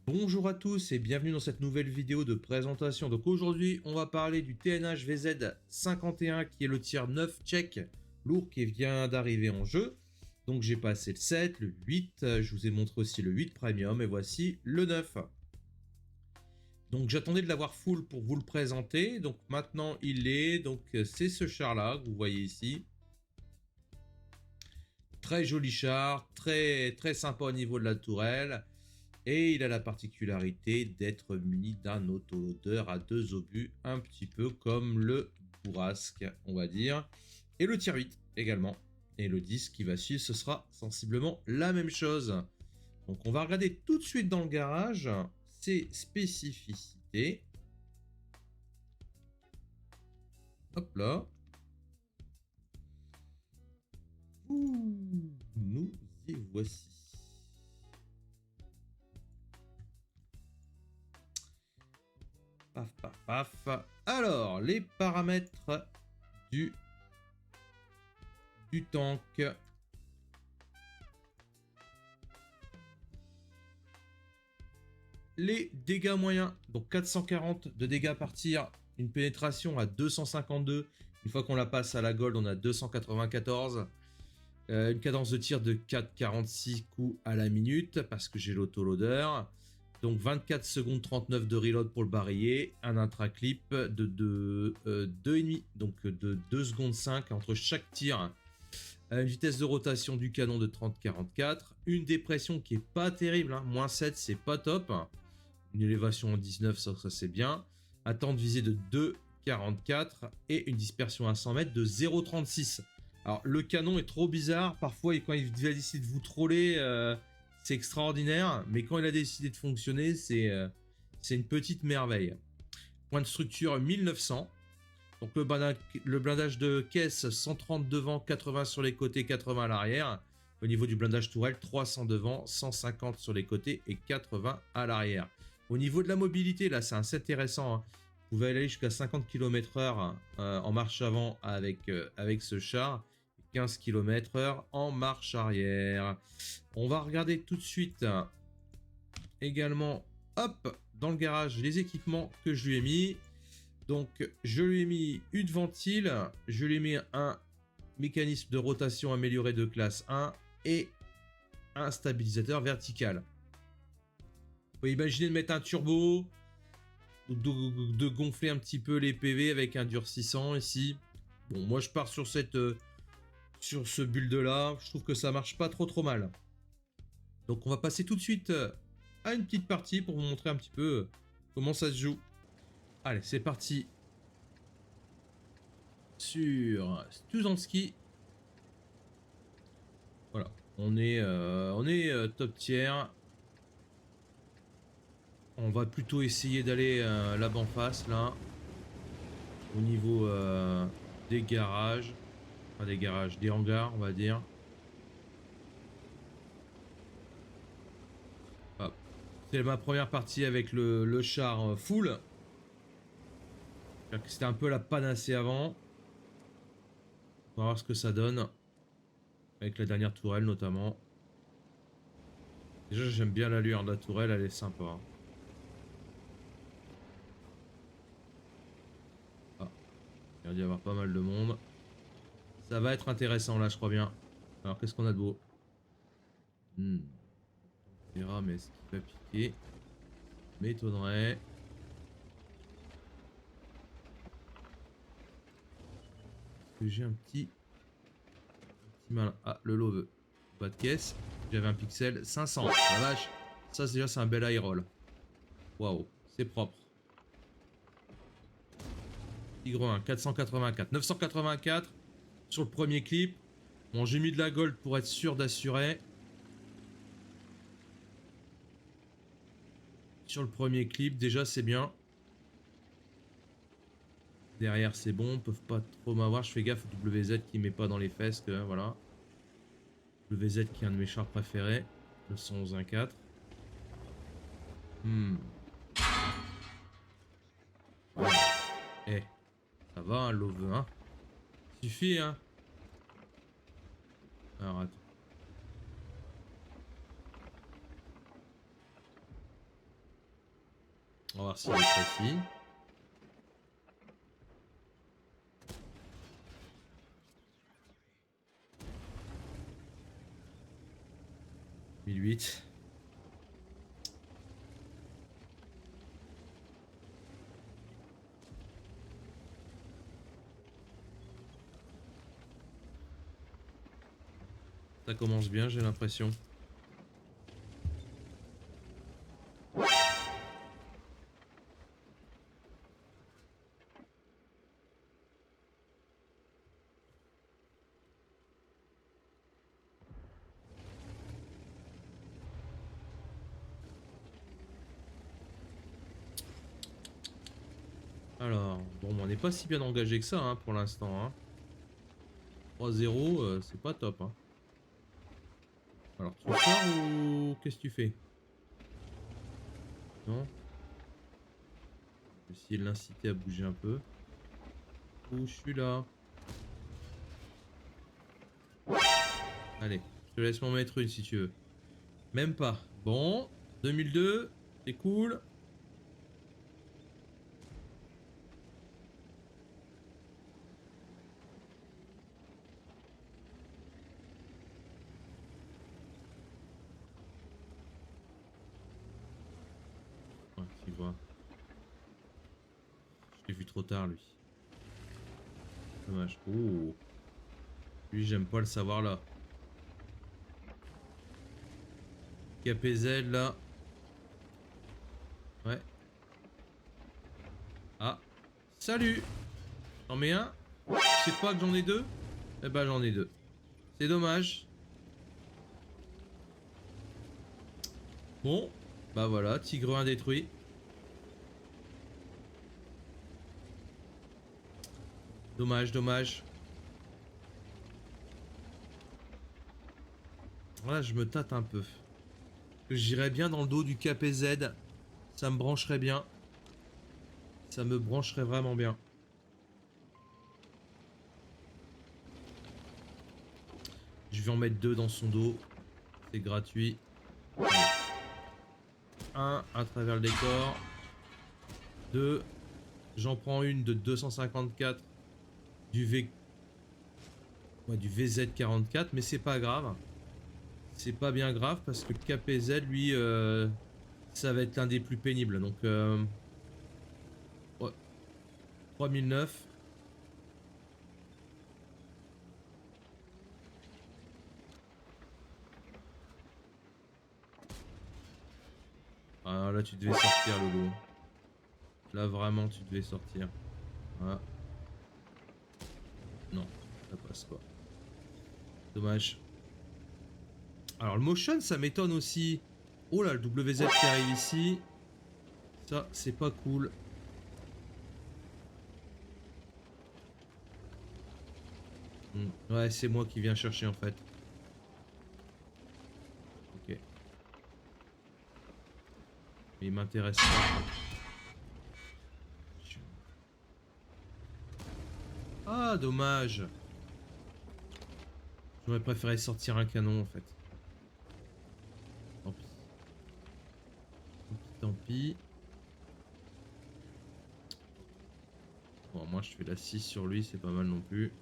Bonjour à tous et bienvenue dans cette nouvelle vidéo de présentation. Donc aujourd'hui, on va parler du TNH VZ51 qui est le tier 9 tchèque lourd qui vient d'arriver en jeu. Donc j'ai passé le 7, le 8, je vous ai montré aussi le 8 Premium et voici le 9. Donc j'attendais de l'avoir full pour vous le présenter. Donc maintenant il est, donc c'est ce char là que vous voyez ici. Très joli char, très sympa au niveau de la tourelle. Et il a la particularité d'être muni d'un autoloader à 2 obus, un petit peu comme le Bourrasque, on va dire. Et le tier 8 également. Et le 10 qui va suivre, ce sera sensiblement la même chose. Donc on va regarder tout de suite dans le garage ses spécificités. Hop là. Ouh, nous y voici. Paf, paf, paf. Alors, les paramètres du tank. Les dégâts moyens, donc 440 de dégâts par tir, une pénétration à 252. Une fois qu'on la passe à la gold, on a 294. Une cadence de tir de 4,46 coups à la minute, parce que j'ai l'autoloader. Donc 24 secondes 39 de reload pour le barillet, un intraclip de 2,5, donc de 2 secondes 5 entre chaque tir. Une vitesse de rotation du canon de 30-44, une dépression qui est pas terrible, hein, moins 7 c'est pas top, une élévation en 19 ça c'est bien, attente visée de 2,44 et une dispersion à 100 mètres de 0,36. Alors le canon est trop bizarre, parfois quand il va décider de vous troller... c'est extraordinaire, mais quand il a décidé de fonctionner, c'est une petite merveille. Point de structure 1900. Donc le blindage de caisse 130 devant, 80 sur les côtés, 80 à l'arrière. Au niveau du blindage tourelle, 300 devant, 150 sur les côtés et 80 à l'arrière. Au niveau de la mobilité, là c'est assez intéressant. Hein. Vous pouvez aller jusqu'à 50 km/h en marche avant avec ce char. 15 km/h en marche arrière. On va regarder tout de suite également, hop, dans le garage, les équipements que je lui ai mis. Donc, je lui ai mis une ventile, je lui ai mis un mécanisme de rotation amélioré de classe 1 et un stabilisateur vertical. Vous pouvez imaginer de mettre un turbo, de gonfler un petit peu les PV avec un durcissant ici. Bon, moi je pars sur ce build là, je trouve que ça marche pas trop mal. Donc on va passer tout de suite à une petite partie pour vous montrer un petit peu comment ça se joue. Allez, c'est parti sur Stuzanski. Voilà, on est top tier. On va plutôt essayer d'aller là-bas en face, là, au niveau des garages. Pas des garages, des hangars, on va dire. C'est ma première partie avec le char full. C'était un peu la panacée avant. On va voir ce que ça donne. Avec la dernière tourelle notamment. Déjà j'aime bien l'allure de la tourelle, elle est sympa. Ah, il va y avoir pas mal de monde. Ça va être intéressant là, je crois bien. Alors qu'est-ce qu'on a de beau? On verra, mais est-ce qu'il va piquer? M'étonnerait. J'ai un petit malin. Ah, le lot veut. Pas de caisse. J'avais un pixel. 500. La vache. Ça, déjà, c'est un bel high roll. Waouh. C'est propre. Tigre 1, 484. 984 sur le premier clip. Bon, j'ai mis de la gold pour être sûr d'assurer. Sur le premier clip, déjà, c'est bien. Derrière, c'est bon. Ils peuvent pas trop m'avoir. Je fais gaffe au WZ qui met pas dans les fesses. Que, voilà. WZ qui est un de mes chars préférés. Le 111.1.4. Eh, ça va, hein, Love, hein. Suffit, hein. Alors, attends. On va voir s'il est précis. « 1008. Ça commence bien, j'ai l'impression. Alors, bon, on n'est pas si bien engagé que ça hein, pour l'instant. Hein. 3-0, c'est pas top. Hein. Alors, tu pars ou qu'est-ce que tu fais? Non? Je vais essayer de l'inciter à bouger un peu. Où je suis là. Allez, je te laisse m'en mettre une si tu veux. Même pas. Bon, 2002, c'est cool. Ouais, tu vois. Je l'ai vu trop tard, lui. Dommage. Oh. Lui, j'aime pas le savoir là. KPZ là. Ouais. Ah. Salut. J'en mets un. Je sais pas que j'en ai deux. Eh ben j'en ai deux. C'est dommage. Bon. Bah voilà, Tigre 1 détruit. Dommage, dommage. Voilà, je me tâte un peu. J'irais bien dans le dos du KPZ. Ça me brancherait bien. Ça me brancherait vraiment bien. Je vais en mettre deux dans son dos. C'est gratuit. Un à travers le décor. Deux. J'en prends une de 254 du du VZ44, mais c'est pas grave. C'est pas bien grave parce que KPZ, lui, ça va être l'un des plus pénibles. Donc, ouais. 3009. Ah, là, tu devais sortir, Lolo. Là, vraiment, tu devais sortir. Voilà. Non, ça passe pas. Dommage. Alors, le motion, ça m'étonne aussi. Oh là, le WZ qui arrive ici. Ça, c'est pas cool. Ouais, c'est moi qui viens chercher en fait. Ok. Mais il m'intéresse pas. Ah, dommage. J'aurais préféré sortir un canon en fait. Tant pis. Tant pis. Bon, moi je fais la 6 sur lui, c'est pas mal non plus.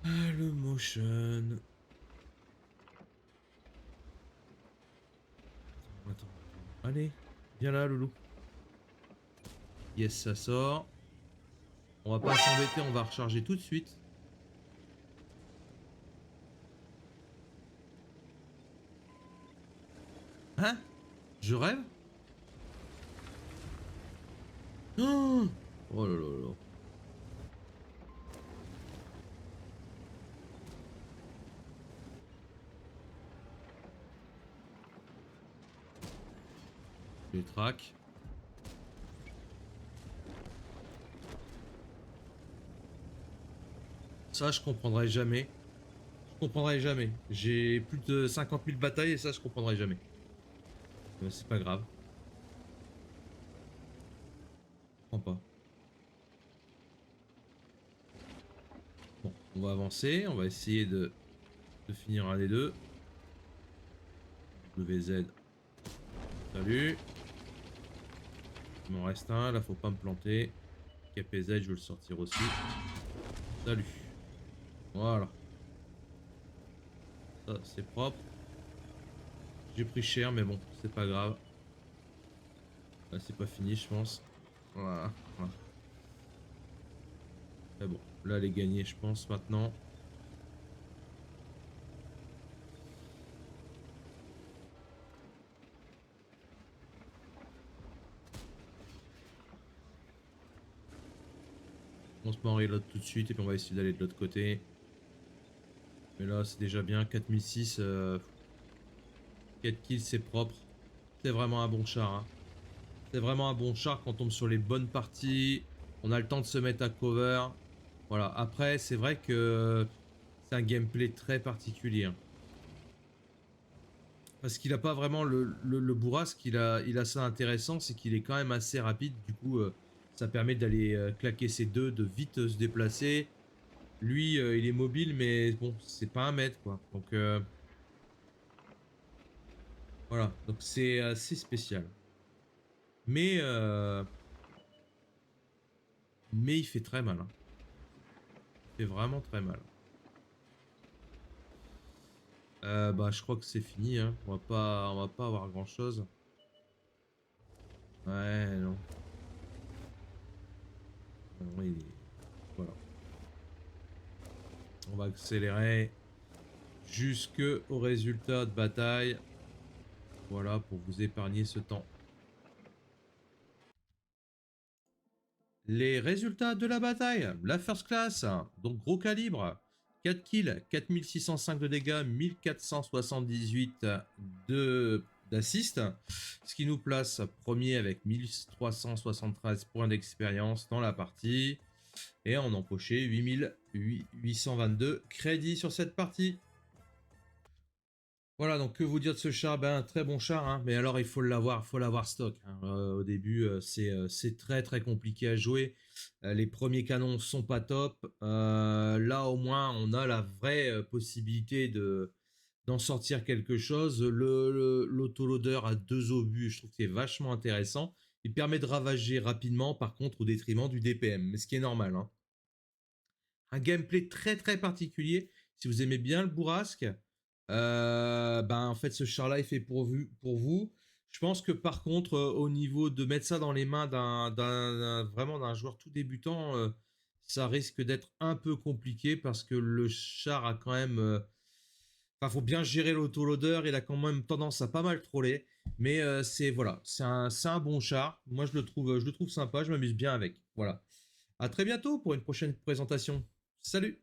Ah, le motion. Attends. Allez, viens là, loulou. Yes, ça sort. On va pas s'embêter, on va recharger tout de suite. Hein? Je rêve? Oh, oh là là là. Je les traque. Ça, je comprendrai jamais. Je comprendrai jamais. J'ai plus de 50 000 batailles et ça, je comprendrai jamais. Mais c'est pas grave. comprends pas. Bon, on va avancer, on va essayer de finir un des deux. WZ. Salut. Il m'en reste un, là faut pas me planter. KPZ, je veux le sortir aussi. Salut. Voilà. Ça, c'est propre. J'ai pris cher, mais bon, c'est pas grave. Là, c'est pas fini, je pense. Voilà. Voilà. Mais bon, là, elle est gagnée, je pense, maintenant. On se marie l'autre tout de suite et puis on va essayer d'aller de l'autre côté. Mais là, c'est déjà bien. 4006. 4 kills, c'est propre. C'est vraiment un bon char. Hein. C'est vraiment un bon char quand on tombe sur les bonnes parties. On a le temps de se mettre à cover. Voilà. Après, c'est vrai que c'est un gameplay très particulier. Hein. Parce qu'il a pas vraiment le bourrasque, il a ça intéressant, c'est qu'il est quand même assez rapide. Du coup, ça permet d'aller claquer ses deux, de vite se déplacer. Lui, il est mobile, mais bon, c'est pas un mètre, quoi. Donc, voilà. Donc, c'est assez spécial. Mais il fait très mal. Hein. Il fait vraiment très mal. Bah, je crois que c'est fini. Hein. On va pas avoir grand chose. Ouais, non. Non, voilà. On va accélérer jusque au résultat de bataille. Voilà, pour vous épargner ce temps. Les résultats de la bataille. La first class, donc gros calibre. 4 kills, 4605 de dégâts, 1478 d'assist. Ce qui nous place premier avec 1373 points d'expérience dans la partie. Et on empoché 8822 crédits sur cette partie. Voilà, donc que vous dire de ce char? Ben, un très bon char, hein, mais alors il faut l'avoir stock. Hein. Au début, c'est très très compliqué à jouer. Les premiers canons sont pas top. Là, au moins, on a la vraie possibilité d'en sortir quelque chose. L'autoloader à 2 obus, je trouve que c'est vachement intéressant. Il permet de ravager rapidement, par contre, au détriment du DPM, mais ce qui est normal. Hein. Un gameplay très très particulier. Si vous aimez bien le bourrasque, ben en fait ce char-là est fait pour vous. Je pense que par contre, au niveau de mettre ça dans les mains vraiment d'un joueur tout débutant, ça risque d'être un peu compliqué parce que le char a quand même, enfin, faut bien gérer l'autoloader. Il a quand même tendance à pas mal troller, mais c'est voilà, c'est un bon char. Moi, je le trouve sympa. Je m'amuse bien avec. Voilà. À très bientôt pour une prochaine présentation. Salut!